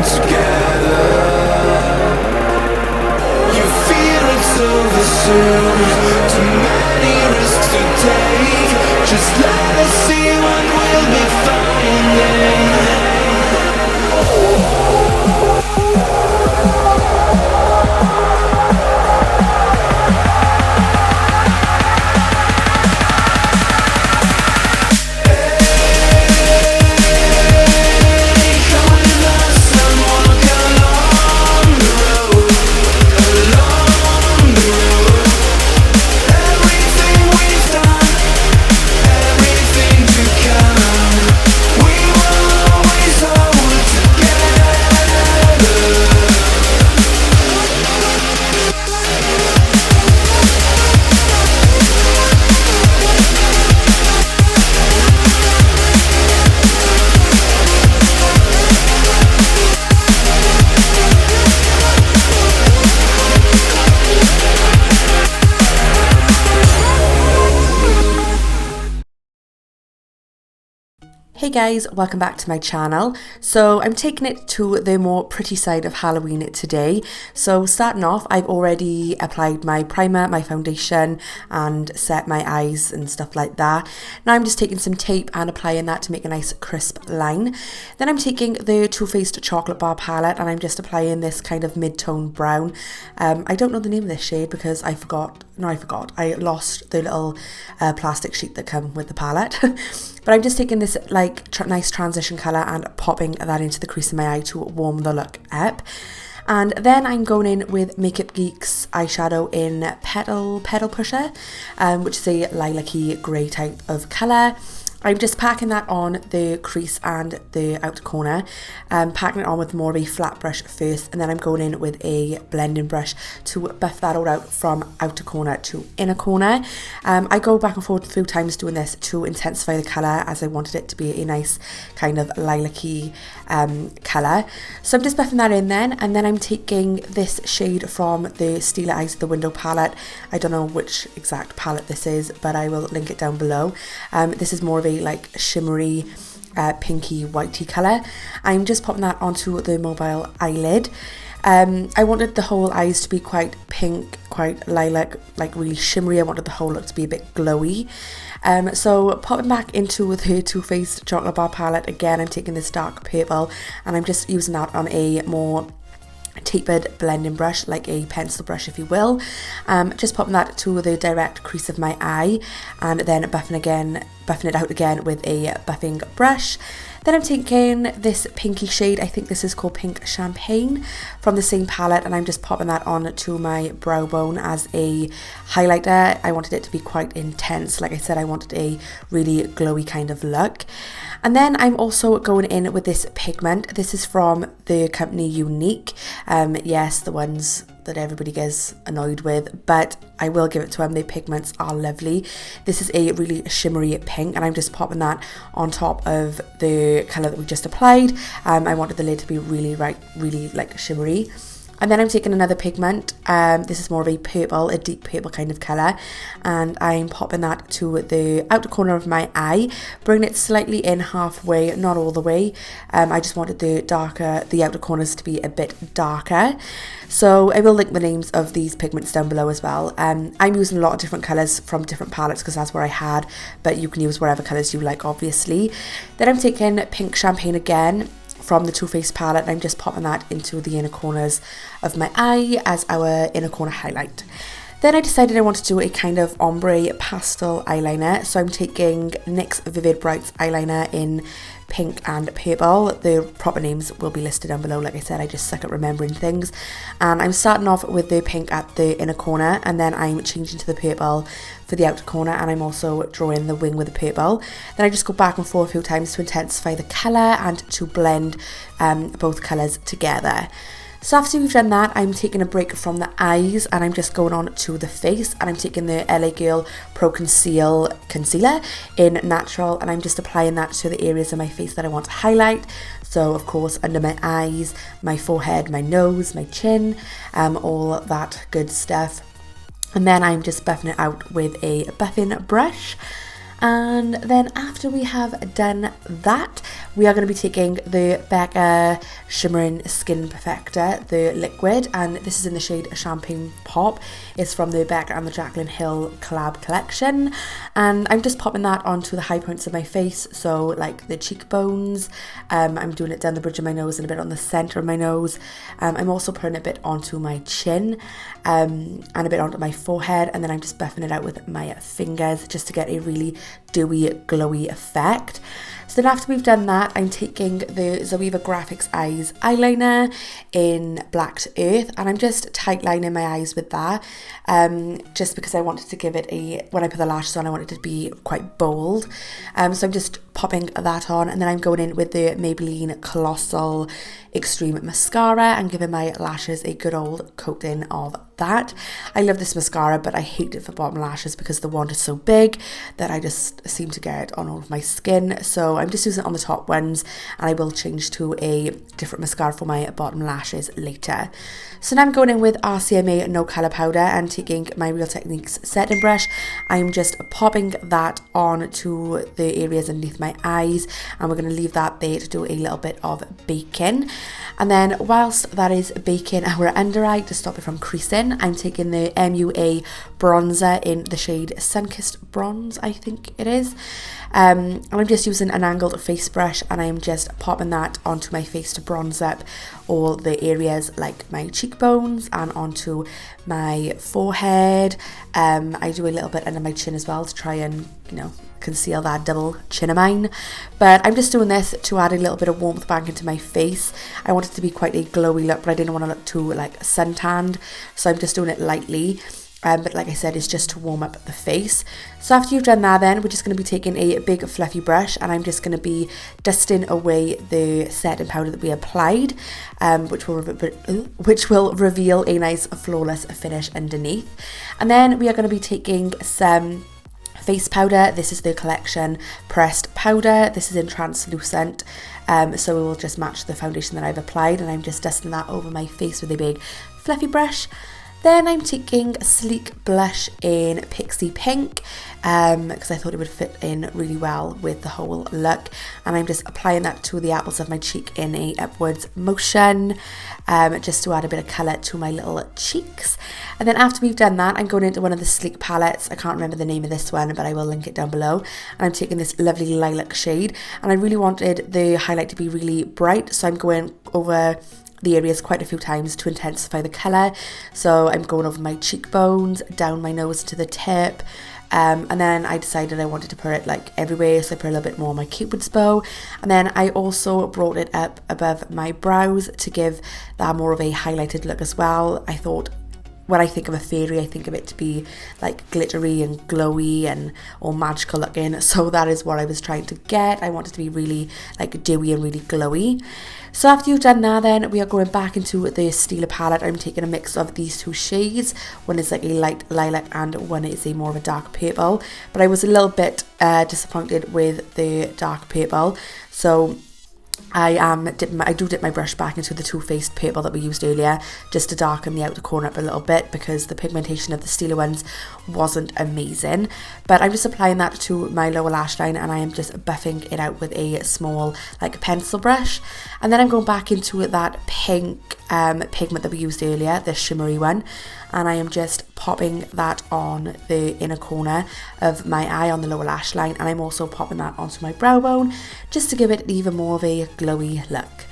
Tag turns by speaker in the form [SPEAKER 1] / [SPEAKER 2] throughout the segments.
[SPEAKER 1] together. You fear it's over soon, too many risks to take. Just let us see what we'll be finding.
[SPEAKER 2] Hey guys, welcome back to my channel. So I'm taking it to the more pretty side of Halloween today. So starting off, I've already applied my primer, my foundation, and set my eyes and stuff like that. Now I'm just taking some tape and applying that to make a nice crisp line. Then I'm taking the Too Faced Chocolate Bar palette and I'm just applying this kind of mid-tone brown. I don't know the name of this shade because I lost the little plastic sheet that come with the palette. But I'm just taking this like nice transition colour and popping that into the crease of my eye to warm the look up. And then I'm going in with MakeupGeek's eyeshadow in Petal Pusher, which is a lilac-y grey type of colour. I'm just packing that on the crease and the outer corner, packing it on with more of a flat brush first, and then I'm going in with a blending brush to buff that all out from outer corner to inner corner. I go back and forth a few times doing this to intensify the colour, as I wanted it to be a nice kind of lilac-y colour. So I'm just buffing that in then, and then I'm taking this shade from the Stila Eyes of the Window palette. I don't know which exact palette this is, but I will link it down below. This is more of a like shimmery pinky whitey colour. I'm just popping that onto the mobile eyelid. I wanted the whole eyes to be quite pink, quite lilac, like really shimmery. I wanted the whole look to be a bit glowy. So popping back into the Too Faced Chocolate Bar palette again, I'm taking this dark purple and I'm just using that on a more tapered blending brush, like a pencil brush if you will. Just popping that to the direct crease of my eye and then buffing it out again with a buffing brush. Then I'm taking this pinky shade, I think this is called Pink Champagne, from the same palette, and I'm just popping that on to my brow bone as a highlighter. I wanted it to be quite intense. Like I said, I wanted a really glowy kind of look. And then I'm also going in with this pigment. This is from the company Younique. Yes, the ones that everybody gets annoyed with, but I will give it to them. The pigments are lovely. This is a really shimmery pink and I'm just popping that on top of the colour that we just applied. I wanted the lid to be really like shimmery. And then I'm taking another pigment, this is more of a purple, a deep purple kind of colour, and I'm popping that to the outer corner of my eye, bringing it slightly in halfway, not all the way. I just wanted the outer corners to be a bit darker. So I will link the names of these pigments down below as well. I'm using a lot of different colours from different palettes because that's where I had, but you can use whatever colours you like obviously. Then I'm taking Pink Champagne again from the Too Faced palette and I'm just popping that into the inner corners of my eye as our inner corner highlight. Then I decided I wanted to do a kind of ombre pastel eyeliner, so I'm taking NYX Vivid Brights eyeliner in pink and purple. The proper names will be listed down below. Like I said, I just suck at remembering things. And I'm starting off with the pink at the inner corner and then I'm changing to the purple for the outer corner, and I'm also drawing the wing with the purple. Then I just go back and forth a few times to intensify the colour and to blend both colours together. So after we've done that, I'm taking a break from the eyes and I'm just going on to the face, and I'm taking the LA Girl Pro Conceal Concealer in Natural and I'm just applying that to the areas of my face that I want to highlight. So of course under my eyes, my forehead, my nose, my chin, all that good stuff. And then I'm just buffing it out with a buffing brush. And then after we have done that, we are going to be taking the Becca Shimmering Skin Perfector, the liquid, and this is in the shade Champagne Pop. It's from the Becca and the JaclynHill collab collection, and I'm just popping that onto the high points of my face, so like the cheekbones. I'm doing it down the bridge of my nose and a bit on the centre of my nose. I'm also putting a bit onto my chin and a bit onto my forehead, and then I'm just buffing it out with my fingers just to get a really dewy, glowy effect. So then after we've done that, I'm taking the Zoeva Graphix Eyes eyeliner in Black to Earth, and I'm just tight lining my eyes with that, just because I wanted to give it when I put the lashes on, I wanted it to be quite bold. So I'm just popping that on, and then I'm going in with the Maybelline Colossal Extreme Mascara and giving my lashes a good old coating of that. I love this mascara, but I hate it for bottom lashes because the wand is so big that I just seem to get it on all of my skin. So I'm just using it on the top ones, and I will change to a different mascara for my bottom lashes later. So now I'm going in with RCMA No Colour Powder and taking my Real Techniques setting brush. I'm just popping that on to the areas underneath my eyes, and we're going to leave that there to do a little bit of baking. And then whilst that is baking our under eye to stop it from creasing, I'm taking the MUA bronzer in the shade Sunkissed Bronze, I think it is. And I'm just using an angled face brush, and I'm just popping that onto my face to bronze up all the areas like my cheekbones and onto my forehead. I do a little bit under my chin as well to try and, conceal that double chin of mine. But I'm just doing this to add a little bit of warmth back into my face. I want it to be quite a glowy look, but I didn't want to look too like suntanned, so I'm just doing it lightly. But like I said, it's just to warm up the face. So after you've done that, then we're just going to be taking a big fluffy brush, and I'm just going to be dusting away the setting powder that we applied, which will reveal a nice flawless finish underneath. And then we are going to be taking some face powder. This is the collection pressed powder. This is in translucent, so it will just match the foundation that I've applied, and I'm just dusting that over my face with a big fluffy brush. Then I'm taking a sleek blush in Pixie Pink, because I thought it would fit in really well with the whole look, and I'm just applying that to the apples of my cheek in a upwards motion, just to add a bit of colour to my little cheeks. And then after we've done that, I'm going into one of the sleek palettes. I can't remember the name of this one, but I will link it down below. And I'm taking this lovely lilac shade, and I really wanted the highlight to be really bright, so I'm going over the areas quite a few times to intensify the colour. So I'm going over my cheekbones, down my nose to the tip, and then I decided I wanted to put it like everywhere, so I put a little bit more on my Cupid's bow, and then I also brought it up above my brows to give that more of a highlighted look as well. I thought, when I think of a fairy, I think of it to be like glittery and glowy and all magical looking, so that is what I was trying to get. I wanted to be really like dewy and really glowy. So after you've done that, then we are going back into the Stila palette. I'm taking a mix of these two shades. One is like a light lilac and one is a more of a dark purple, but I was a little bit disappointed with the dark purple, so I do dip my brush back into the Too Faced purple that we used earlier, just to darken the outer corner up a little bit, because the pigmentation of the Stila ones wasn't amazing. But I'm just applying that to my lower lash line, and I am just buffing it out with a small like pencil brush. And then I'm going back into that pink pigment that we used earlier, the shimmery one, and I am just popping that on the inner corner of my eye on the lower lash line, and I'm also popping that onto my brow bone just to give it even more of a glowy look.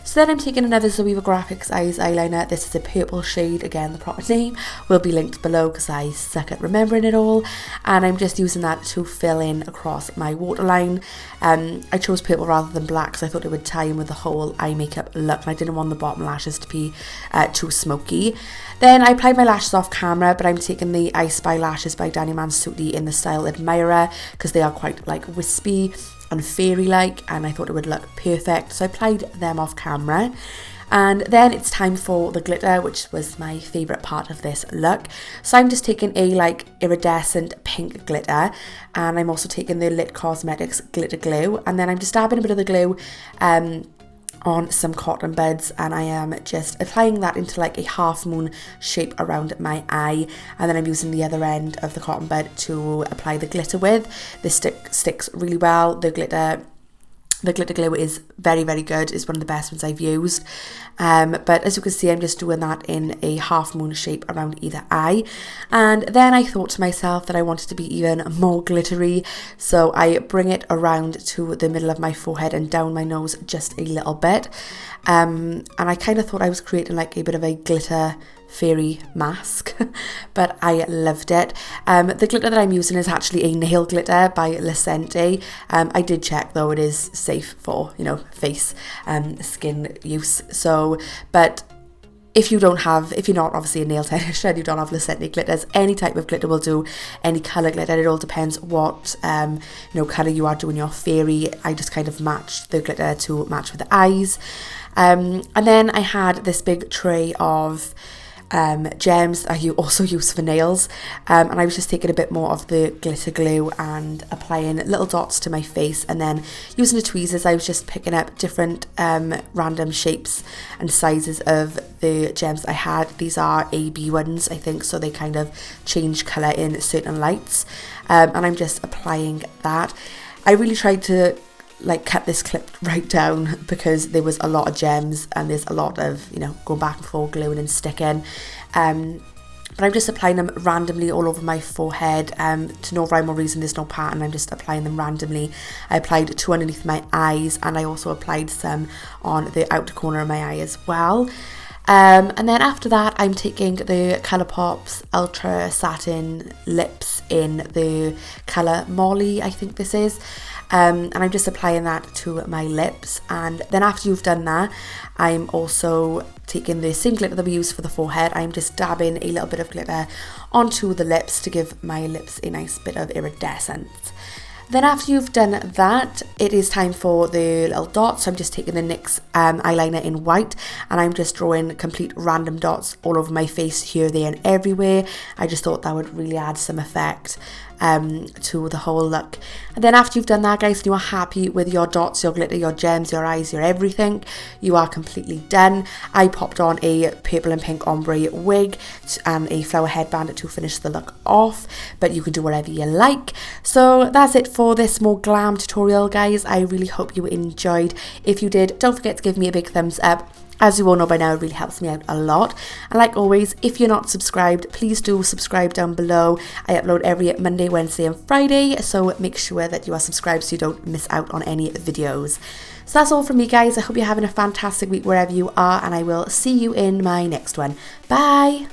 [SPEAKER 2] So then I'm taking another Zoeva Graphix Eyes eyeliner. This is a purple shade, again the proper name will be linked below because I suck at remembering it all, and I'm just using that to fill in across my waterline. I chose purple rather than black because I thought it would tie in with the whole eye makeup look, and I didn't want the bottom lashes to be too smoky. Then I applied my lashes off camera, but I'm taking the EyeSpy lashes by Danny Mansuti in the style Admirer because they are quite like wispy and fairy-like, and I thought it would look perfect, so I applied them off camera. And then it's time for the glitter, which was my favourite part of this look. So I'm just taking a like iridescent pink glitter, and I'm also taking the Lit Cosmetics glitter glue, and then I'm just dabbing a bit of the glue on some cotton buds, and I am just applying that into like a half moon shape around my eye, and then I'm using the other end of the cotton bud to apply the glitter with. This sticks really well. The glitter glue is very, very good. It's one of the best ones I've used. But as you can see, I'm just doing that in a half moon shape around either eye. And then I thought to myself that I wanted to be even more glittery. So I bring it around to the middle of my forehead and down my nose just a little bit. And I kind of thought I was creating like a bit of a glitter fairy mask, but I loved it. The glitter that I'm using is actually a nail glitter by Licenti. I did check though, it is safe for, you know, face skin use. So, but if you're not obviously a nail technician, you don't have Licenti glitters, any type of glitter will do, any colour glitter. It all depends what colour you are doing your fairy. I just kind of matched the glitter to match with the eyes. And then I had this big tray of gems that you also use for nails, and I was just taking a bit more of the glitter glue and applying little dots to my face, and then using the tweezers I was just picking up different random shapes and sizes of the gems I had. These are AB ones, I think, so they kind of change colour in certain lights, and I'm just applying that. I really tried to like cut this clip right down because there was a lot of gems and there's a lot of, you know, going back and forth, gluing and sticking. But I'm just applying them randomly all over my forehead, to no rhyme or reason, there's no pattern, I'm just applying them randomly. I applied 2 underneath my eyes, and I also applied some on the outer corner of my eye as well. And then after that, I'm taking the Colourpop's Ultra Satin Lips in the colour Molly, I think this is. And I'm just applying that to my lips, and then after you've done that, I'm also taking the same glitter that we used for the forehead. I'm just dabbing a little bit of glitter onto the lips to give my lips a nice bit of iridescence. Then after you've done that, it is time for the little dots. So I'm just taking the NYX eyeliner in white, and I'm just drawing complete random dots all over my face, here, there and everywhere. I just thought that would really add some effect to the whole look. And then after you've done that, guys, and you are happy with your dots, your glitter, your gems, your eyes, your everything, you are completely done. I popped on a purple and pink ombre wig and a flower headband to finish the look off, but you can do whatever you like. So that's it for this more glam tutorial, guys. I really hope you enjoyed. If you did, don't forget to give me a big thumbs up. As you all know by now, it really helps me out a lot. And like always, if you're not subscribed, please do subscribe down below. I upload every Monday, Wednesday and Friday, so make sure that you are subscribed so you don't miss out on any videos. So that's all from me, guys. I hope you're having a fantastic week wherever you are, and I will see you in my next one. Bye!